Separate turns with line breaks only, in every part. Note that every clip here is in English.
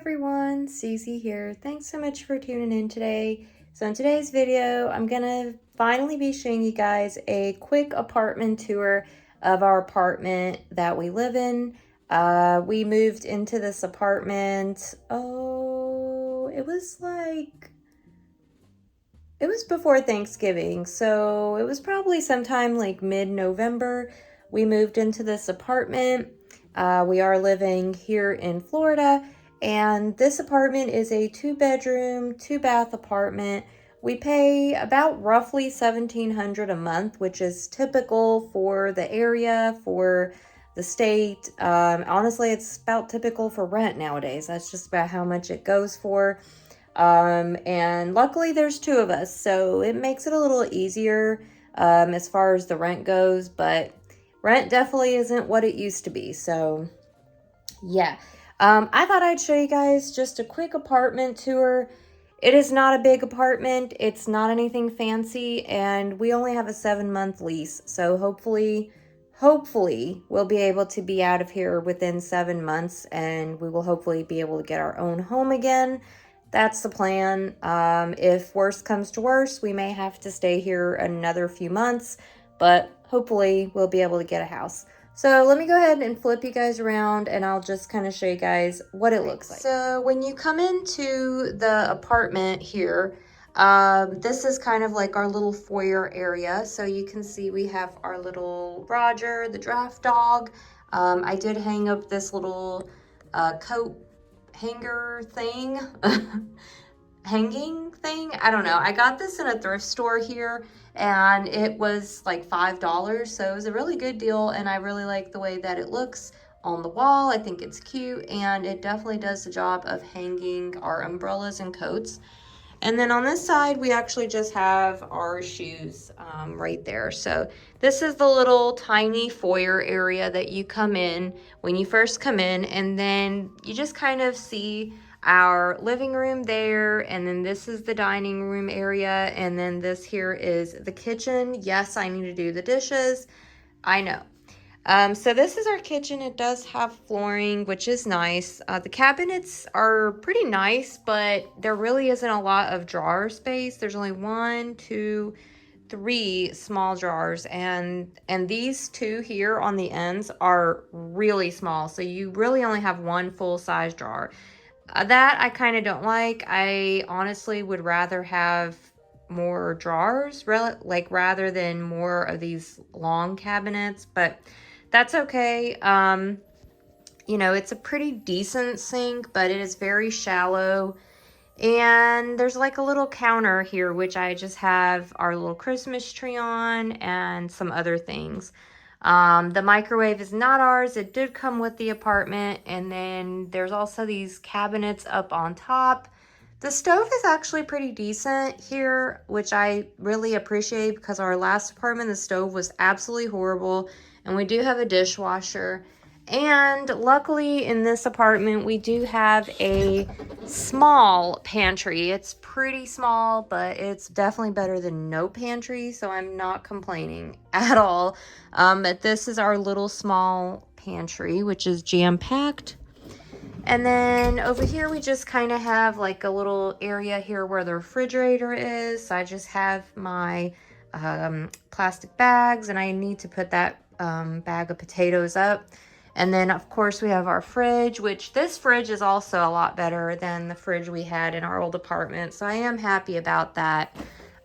everyone, Susie here. Thanks so much for tuning in today. So in today's video, I'm gonna finally be showing you guys a quick apartment tour of our apartment that we live in. We moved into this apartment, it was before Thanksgiving, so it was probably sometime like mid-November. We moved into this apartment. We are living here in Florida, and this apartment is a 2-bedroom, 2-bath apartment. We pay about roughly $1,700 a month, which is typical for the area, for the state. Honestly, it's about typical for rent nowadays. That's just about how much it goes for. And luckily there's 2 of us, so it makes it a little easier as far as the rent goes, but rent definitely isn't what it used to be. So yeah, I thought I'd show you guys just a quick apartment tour. It is not a big apartment, it's not anything fancy, and we only have a 7-month lease, so hopefully we'll be able to be out of here within 7 months, and we will hopefully be able to get our own home again. That's the plan. If worst comes to worst, we may have to stay here another few months, but hopefully we'll be able to get a house. So let me go ahead and flip you guys around, and I'll just kind of show you guys what it looks like. So when you come into the apartment here, this is kind of like our little foyer area. So you can see we have our little Roger, the draft dog. I did hang up this little coat hanger thing, hanging thing. I don't know. I got this in a thrift store here, and it was like $5, so it was a really good deal, and I really like the way that it looks on the wall. I think it's cute, and it definitely does the job of hanging our umbrellas and coats. And then on this side, we actually just have our shoes right there. So this is the little tiny foyer area that you come in when you first come in, and then you just kind of see our living room there, and then this is the dining room area, and then this here is the kitchen. Yes, I need to do the dishes, I know. So this is our kitchen. It does have flooring, which is nice. The cabinets are pretty nice, but there really isn't a lot of drawer space. There's only 1, 2, 3 small drawers, and these 2 here on the ends are really small. So you really only have 1 full-size drawer. That I kind of don't like. I honestly would rather have more drawers, rather than more of these long cabinets, but that's okay. You know, it's a pretty decent sink, but it is very shallow. And there's like a little counter here, which I just have our little Christmas tree on and some other things. The microwave is not ours. It did come with the apartment. And then there's also these cabinets up on top. The stove is actually pretty decent here, which I really appreciate, because our last apartment, the stove was absolutely horrible. And we do have a dishwasher. And luckily in this apartment, we do have a small pantry. It's pretty small, but it's definitely better than no pantry, so I'm not complaining at all. But this is our little small pantry, which is jam-packed. And then over here, we just kind of have like a little area here where the refrigerator is. So I just have my plastic bags, and I need to put that bag of potatoes up. And then of course we have our fridge, which this fridge is also a lot better than the fridge we had in our old apartment, so I am happy about that.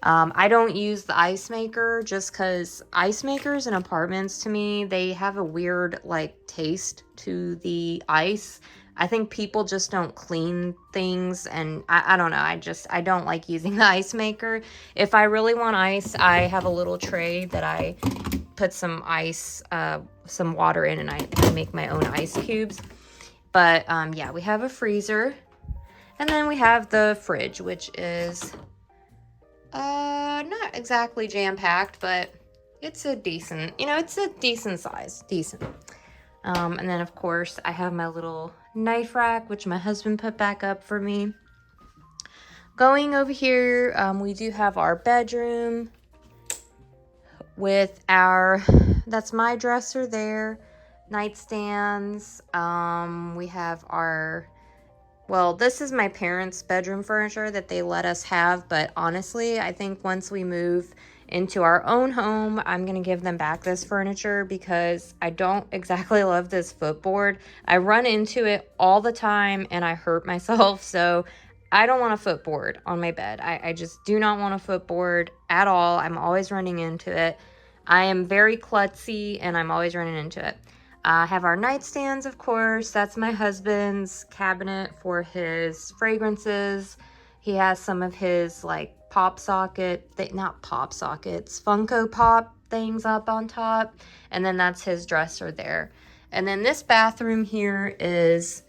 I don't use the ice maker just because ice makers in apartments, to me, they have a weird like taste to the ice. I think people just don't clean things, and I don't know, I don't like using the ice maker. If I really want ice, I have a little tray that I put some ice, some water in, and I make my own ice cubes. But yeah, we have a freezer, and then we have the fridge, which is not exactly jam-packed, but it's a decent, you know, it's a decent size, and then of course I have my little knife rack, which my husband put back up for me. Going over here, we do have our bedroom with our, that's my dresser there, nightstands. We have our well, this is my parents' bedroom furniture that they let us have, but honestly, I think once we move into our own home, I'm gonna give them back this furniture because I don't exactly love this footboard. I run into it all the time and I hurt myself, so I don't want a footboard on my bed. I just do not want a footboard at all. I'm always running into it. I am very klutzy and I'm always running into it. I have our nightstands, of course. That's my husband's cabinet for his fragrances. He has some of his like pop socket, not pop sockets, Funko Pop things up on top. And then that's his dresser there. And then this bathroom here is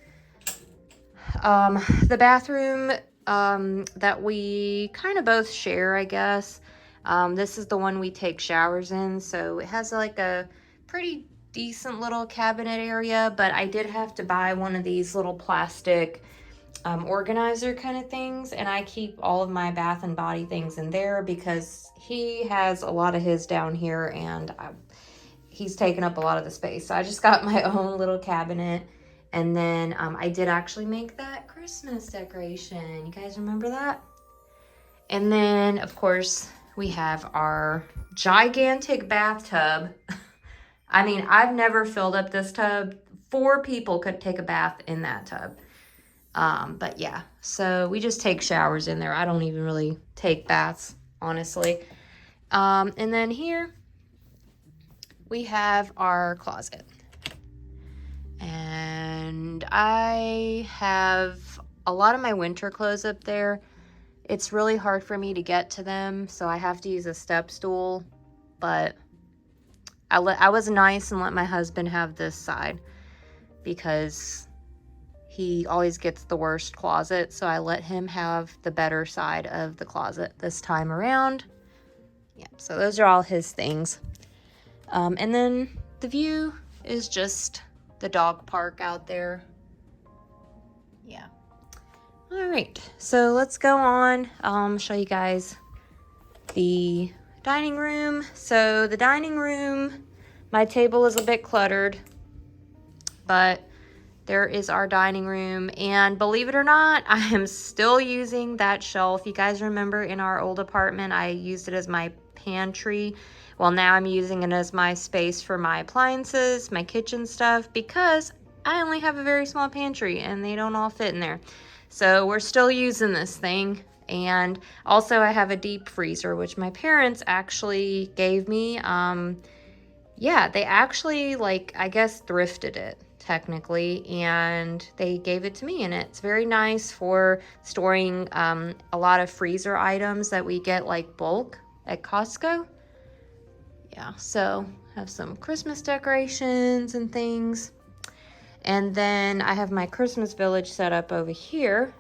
the bathroom that we kind of both share, I guess. This is the one we take showers in. So it has like a pretty decent little cabinet area, but I did have to buy one of these little plastic organizer kind of things, and I keep all of my Bath and Body things in there because he has a lot of his down here and he's taken up a lot of the space. So I just got my own little cabinet. And then I did actually make that Christmas decoration. You guys remember that? And then, of course, we have our gigantic bathtub. I mean, I've never filled up this tub. 4 people could take a bath in that tub. But yeah, so we just take showers in there. I don't even really take baths, honestly. And then here we have our closet. And I have a lot of my winter clothes up there. It's really hard for me to get to them, so I have to use a step stool. But I was nice and let my husband have this side because he always gets the worst closet, so I let him have the better side of the closet this time around. Yeah, so those are all his things. And then the view is just the dog park out there. Yeah. All right, so let's go on, show you guys the dining room. So the dining room, my table is a bit cluttered, but there is our dining room. And believe it or not, I am still using that shelf. You guys remember in our old apartment, I used it as my pantry. Well, now I'm using it as my space for my appliances, my kitchen stuff, because I only have a very small pantry and they don't all fit in there. So we're still using this thing. And also I have a deep freezer, which my parents actually gave me. Yeah, they actually, like, I guess thrifted it technically, and they gave it to me, and it's very nice for storing a lot of freezer items that we get like bulk at Costco. Yeah, so have some Christmas decorations and things. And then I have my Christmas village set up over here.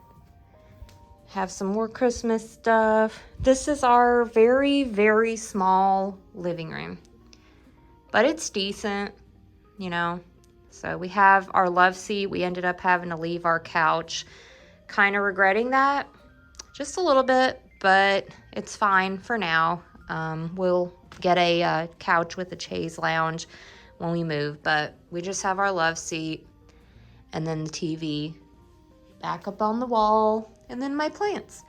Have some more Christmas stuff. This is our very, very small living room, but it's decent, you know. So we have our love seat. We ended up having to leave our couch. Kind of regretting that just a little bit, but it's fine for now. We'll get a couch with a chaise lounge when we move, but we just have our love seat and then the TV back up on the wall and then my plants.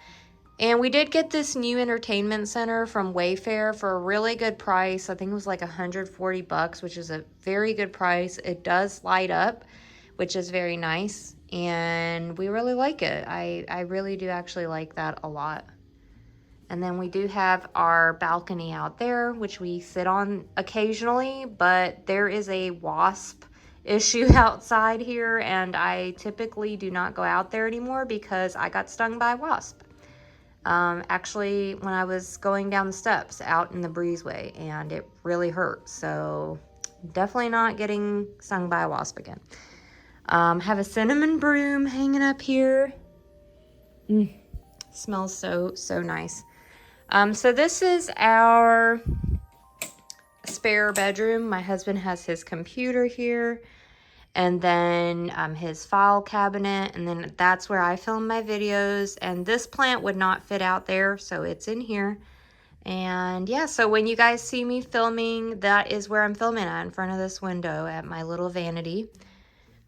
And we did get this new entertainment center from Wayfair for a really good price. I think it was like $140, which is a very good price. It does light up, which is very nice. And we really like it. I really do actually like that a lot. And then we do have our balcony out there, which we sit on occasionally, but there is a wasp issue outside here, and I typically do not go out there anymore because I got stung by a wasp. Actually, when I was going down the steps out in the breezeway, and it really hurt. So definitely not getting stung by a wasp again. Have a cinnamon broom hanging up here. Smells so nice. So this is our spare bedroom. My husband has his computer here, and then his file cabinet, and then that's where I film my videos. And this plant would not fit out there, so it's in here. And yeah, so when you guys see me filming, that is where I'm filming at, in front of this window at my little vanity.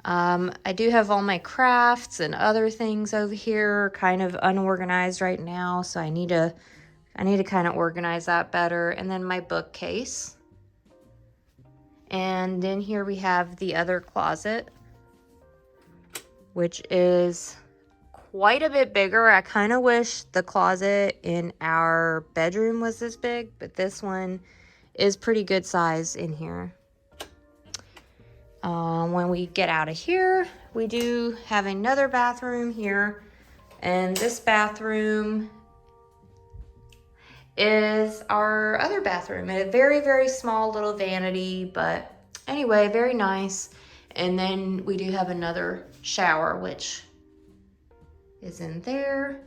I do have all my crafts and other things over here kind of unorganized right now, so I need to kind of organize that better. And then my bookcase. And then here we have the other closet, which is quite a bit bigger. I kind of wish the closet in our bedroom was this big, but this one is pretty good size in here. When we get out of here, we do have another bathroom here, and this bathroom is our other bathroom. A very, very small little vanity, but anyway, very nice. And then we do have another shower, which is in there.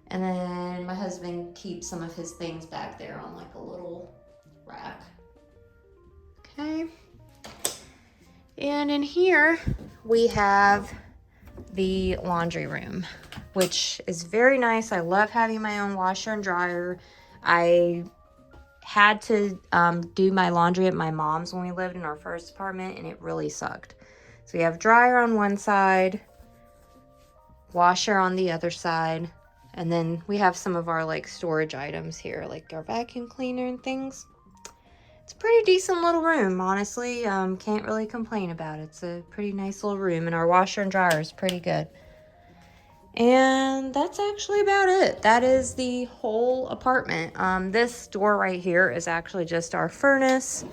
And then my husband keeps some of his things back there on like a little rack. Okay. And in here, we have the laundry room, which is very nice. I love having my own washer and dryer. I had to do my laundry at my mom's when we lived in our first apartment, and it really sucked. So we have dryer on one side, washer on the other side, and then we have some of our like storage items here, like our vacuum cleaner and things. It's a pretty decent little room, honestly. Can't really complain about it. It's a pretty nice little room, and our washer and dryer is pretty good. And that's actually about it. That is the whole apartment. This door right here is actually just our furnace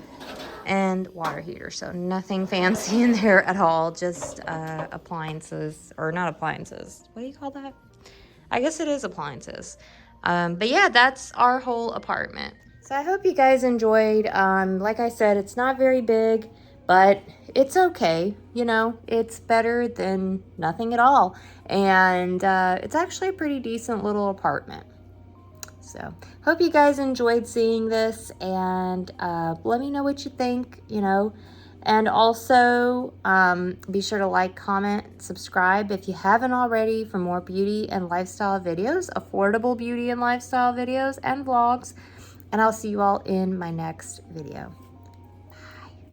and water heater, so nothing fancy in there at all. Just appliances, or not appliances. What do you call that? I guess it is appliances. But yeah, that's our whole apartment. So I hope you guys enjoyed. Like I said, it's not very big, but it's okay. You know, it's better than nothing at all. And it's actually a pretty decent little apartment. So hope you guys enjoyed seeing this, and let me know what you think, you know. And also be sure to like, comment, subscribe if you haven't already for more beauty and lifestyle videos, affordable beauty and lifestyle videos and vlogs. And I'll see you all in my next video.